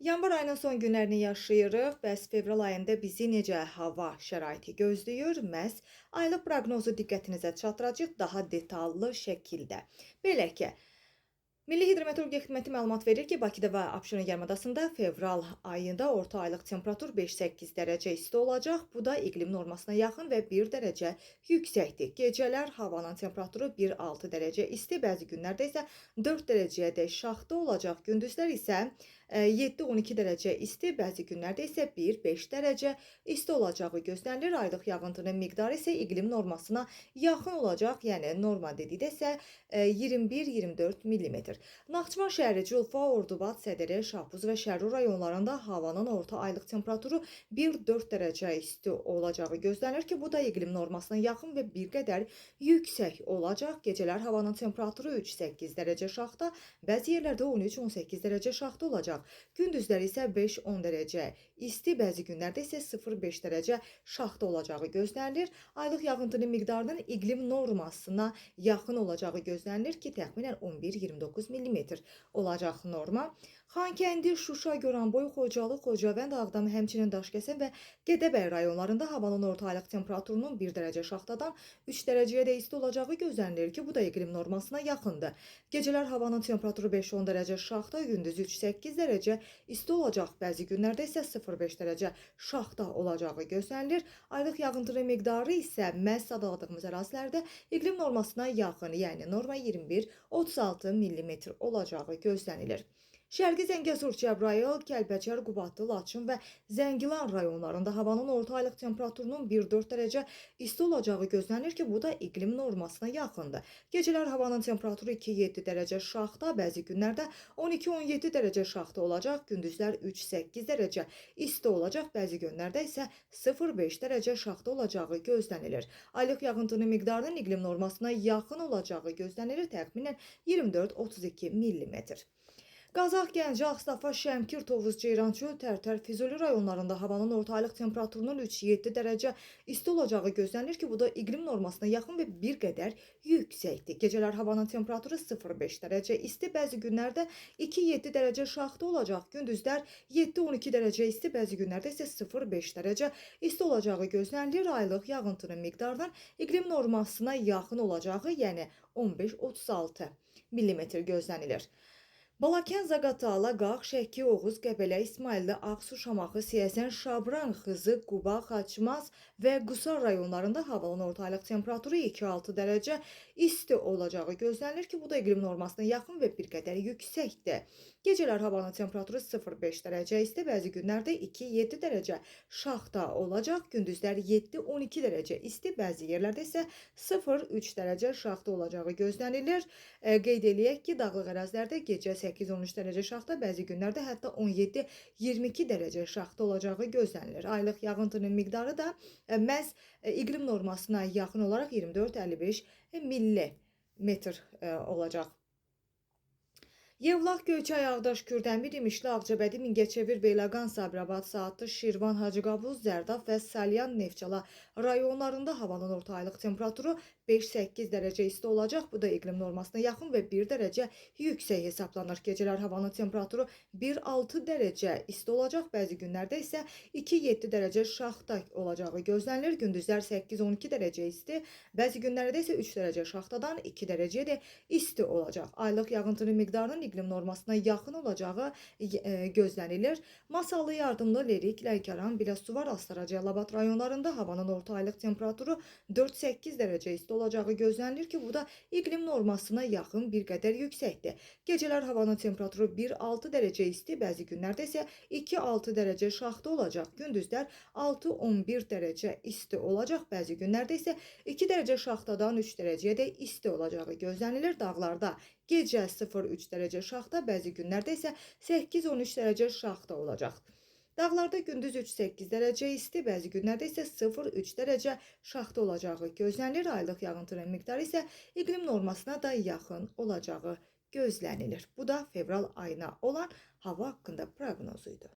Yanvar ayının son günlərini yaşayırıq. Bəs fevral ayında bizi necə hava şəraiti gözləyir? Məhz aylıq proqnozu diqqətinizə çatdıracağıq daha detallı şəkildə. Belə ki, Milli Hidrometeorologiya Xidməti məlumat verir ki, Bakıda və Abşeron yarımadasında fevral ayında orta aylıq temperatur 5-8 dərəcə isti olacaq. Bu da iqlim normasına yaxın və 1 dərəcə yüksəkdir. Gecələr havanın temperaturu 1-6 dərəcə isti, bəzi günlərdə isə 4 dərəcəyədək şaxta olacaq. Gündüzlər isə 7-12 dərəcə isti, bəzi günlərdə isə 1-5 dərəcə isti olacağı gözlənilir. Aylıq yağıntının miqdarı isə iqlim normasına yaxın olacaq, yəni norma dedikdə isə 21-24 mm. Naxçıvan şəhəri, Culfa, Ordubad, Sədərə, Şahbuz və Şərur rayonlarında havanın orta aylıq temperaturu 1-4 dərəcə isti olacağı gözlənilir ki, bu da iqlim normasına yaxın və bir qədər yüksək olacaq. Gecələr havanın temperaturu 3-8 dərəcə şaxta, bəzi yerlərdə 13-18 dərəcə şaxta olacaq. Gündüzlər isə 5-10 dərəcə isti, bəzi günlərdə isə 0-5 dərəcə şaxta olacağı gözlənilir. Aylıq yağıntının miqdarının iqlim normasına yaxın olacağı gözlənilir ki, təxminən 11-29 mm olacaq norma. Xankəndi, Şuşa, Goranboy, Xocalı, Xocavənd, Ağdam, həmçinin Daşkəsən və Gədəbəy rayonlarında havanın orta aylıq temperaturunun 1 dərəcə şaxtadan 3 dərəcəyə də isti olacağı gözlənilir ki, bu da iqlim normasına yaxındır. Gecələr havanın temperaturu 5-10 dərəcə şaxta, gündüz 3-8 dərəcə isti olacaq, bəzi günlərdə isə 0-5 dərəcə şaxta olacağı gözlənilir. Aylıq yağıntının miqdarı isə məhz sadaladığımız ərazilərdə iqlim normasına yaxın, yəni norma 21-36 mm olacağı gözlənilir. Şərqi Zəngəzur, Cəbrayıl, Kəlbəcər, Qubadlı, Laçın və Zəngilan rayonlarında havanın orta aylıq temperaturunun 1-4 dərəcə isti olacağı gözlənilir ki, bu da iqlim normasına yaxındır. Gecələr havanın temperaturu 2-7 dərəcə şaxta, bəzi günlərdə 12-17 dərəcə şaxta olacaq, gündüzlər 3-8 dərəcə isti olacaq, bəzi günlərdə isə 0-5 dərəcə şaxta olacağı gözlənilir. Aylıq yağıntının miqdarının iqlim normasına yaxın olacağı gözlənilir, təxminən 24-32 mm. Qazax, Gəncə, Ağstafa, Şəmkir, Tovuz, Ceyrançöl, Tərtər, Füzuli rayonlarında havanın orta aylıq temperaturunun 3-7 dərəcə isti olacağı gözlənilir ki, bu da iqlim normasına yaxın və bir qədər yüksəkdir. Gecələr havanın temperaturu 0-5 dərəcə isti, bəzi günlərdə 2-7 dərəcə şaxta olacaq. Gündüzlər 7-12 dərəcə isti, bəzi günlərdə isə 0-5 dərəcə isti olacağı gözlənilir. Aylıq yağıntının miqdarının iqlim normasına yaxın olacağı, yəni 15-36 mm gözlənilir. Balakən, Zaqatala, Qax, Şəki, Oğuz, Qəbələ, İsmayıllı, Ağsu, Şamaxı, Siyəsən, Şabran, Xızı, Quba, Xaçmaz və Qusar rayonlarında havanın orta aylıq temperaturu 2-6 dərəcə isti olacağı gözlənilir ki, bu da iqlim normasına yaxın və bir qədər yüksəkdir. Gecələr havanın temperaturu 0-5 dərəcə isti, bəzi günlərdə 2-7 dərəcə şaxta olacaq, gündüzlər 7-12 dərəcə isti, bəzi yerlərdə isə 0-3 dərəcə şaxta olacağı gözlənilir. Qeyd eləyək ki, dağlıq ərazilərdə gecə 8-13 dərəcə şaxta, bəzi günlərdə hətta 17-22 dərəcə şaxta olacağı gözlənilir. Aylıq yağıntının miqdarı da məhz iqlim normasına yaxın olaraq 24-55 mm olacaq. Yevlax, Göyçay, Ağdaş, Kürdəmir, İmişli, Ağcabədi, Mingəçevir, Beyləqan, Sabirabad, Saatlı, Şirvan, Hacıqabuz, Zərdab və Salyan, Neftçala rayonlarında havanın orta aylıq temperaturu 5-8 dərəcə isti olacaq. Bu da iqlim normasına yaxın və 1 dərəcə yüksək hesablanır. Gecələr havanın temperaturu 1-6 dərəcə isti olacaq, bəzi günlərdə isə 2-7 dərəcə şaxta olacağı gözlənilir. Gündüzlər 8-12 dərəcə isti, bəzi günlərdə isə 3 dərəcə şaxtadan 2 dərəcəyə də isti olacaq. Aylıq yağıntının miqdarının iqlim normasına yaxın olacağı gözlənilir. Masallı, Yardımlı, Lerik, Lənkəran, Biləsuvar, Astara, Cəlilabad rayonlarında havanın orta aylıq temperaturu 4-8 dərəcə isti olacağı gözlənilir ki, bu da iqlim normasına yaxın bir qədər yüksəkdir. Gecələr havanın temperaturu 1-6 dərəcə isti, bəzi günlərdə isə 2-6 dərəcə şaxta olacaq. Gündüzlər 6-11 dərəcə isti olacaq, bəzi günlərdə isə 2 dərəcə şaxtadan 3 dərəcəyə də isti olacağı gözlənilir. Dağlarda gecə 0-3 dərəcə şaxta, bəzi günlərdə isə 8-13 dərəcə şaxta olacaq. Dağlarda gündüz 3-8 dərəcə isti, bəzi günlərdə isə 0-3 dərəcə şaxta olacağı gözlənilir. Aylıq yağıntının miqdarı isə iqlim normasına da yaxın olacağı gözlənilir. Bu da fevral ayına olan hava haqqında proqnozuydu.